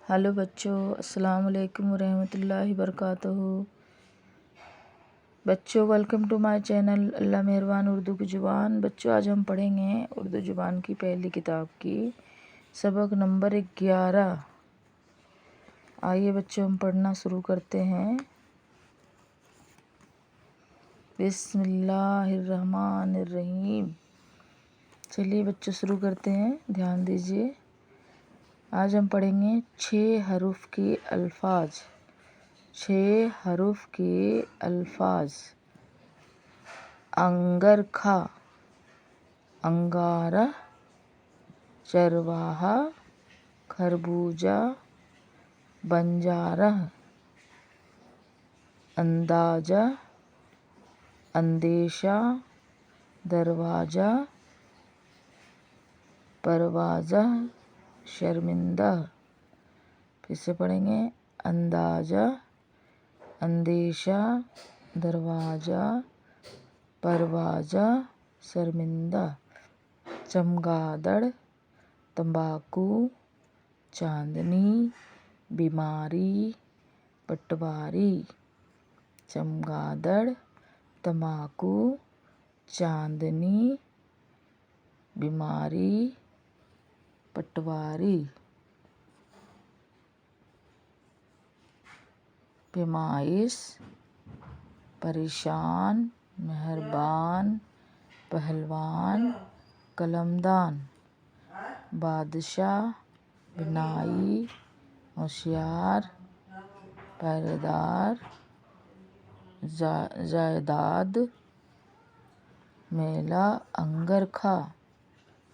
Hello بچوں، السلام علیکم ورحمۃ اللہ وبرکاتہ۔ بچوں ویلکم ٹو مائی چینل اللہ مہربان اردو کی زبان۔ بچوں آج ہم پڑھیں گے اردو زبان کی پہلی کتاب کی سبق نمبر 11۔ آئیے بچوں ہم پڑھنا شروع کرتے ہیں۔ بسم اللہ الرحمن الرحیم۔ چلیے بچوں شروع کرتے ہیں، دھیان دیجیے۔ آج ہم پڑھیں گے 6 حروف کے الفاظ۔ 6 حروف کے الفاظ: انگرکھا، انگارہ، چرواہا، خربوزہ، بنجارہ، اندازہ، اندیشہ، دروازہ، پروازہ، شرمندہ۔ پھر سے پڑھیں گے: اندازہ، اندیشہ، دروازہ، پروازہ، شرمندہ۔ چمگادڑ، تمباکو، چاندنی، بیماری، پٹواری۔ چمگادڑ، تمباکو، چاندنی، بیماری، پٹواری۔ پیمائش: پریشان، مہربان، پہلوان، قلمدان۔ بادشاہ، بینائی، ہوشیار، پہرے دار، جائیداد۔ میلہ انگرکھا،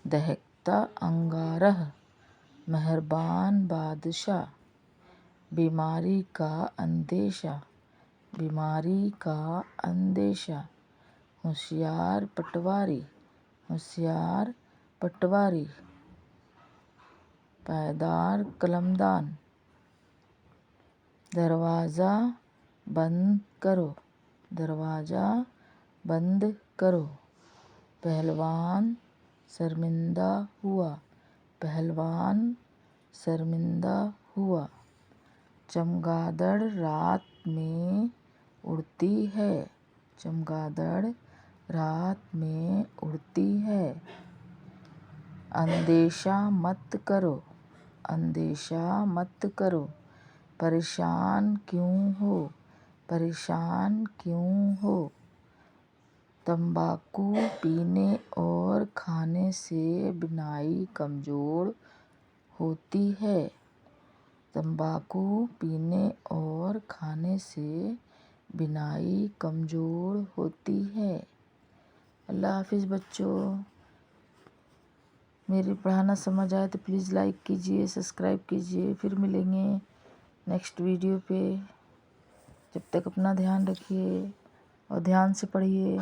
دہکتا انگارہ، مہربان بادشاہ۔ بیماری کا اندیشہ، بیماری کا اندیشہ۔ ہوشیار پٹواری، ہوشیار پٹواری۔ پائیدار قلمدان۔ دروازہ بند کرو، دروازہ بند کرو۔ پہلوان شرمندہ ہوا، پہلوان شرمندہ ہوا۔ چمگادڑ رات میں اڑتی ہے، چمگادڑ رات میں اڑتی ہے۔ اندیشہ مت کرو، اندیشہ مت کرو۔ پریشان کیوں ہو، پریشان کیوں ہو۔ تمباکو پینے اور کھانے سے بینائی کمزور ہوتی ہے، تمباکو پینے اور کھانے سے بینائی کمزور ہوتی ہے۔ اللہ حافظ بچوں۔ میری پڑھانا سمجھ آئے تو پلیز لائک کیجیے، سبسکرائب کیجیے۔ پھر ملیں گے نیکسٹ ویڈیو پہ۔ جب تک اپنا دھیان رکھیے اور دھیان سے پڑھیے۔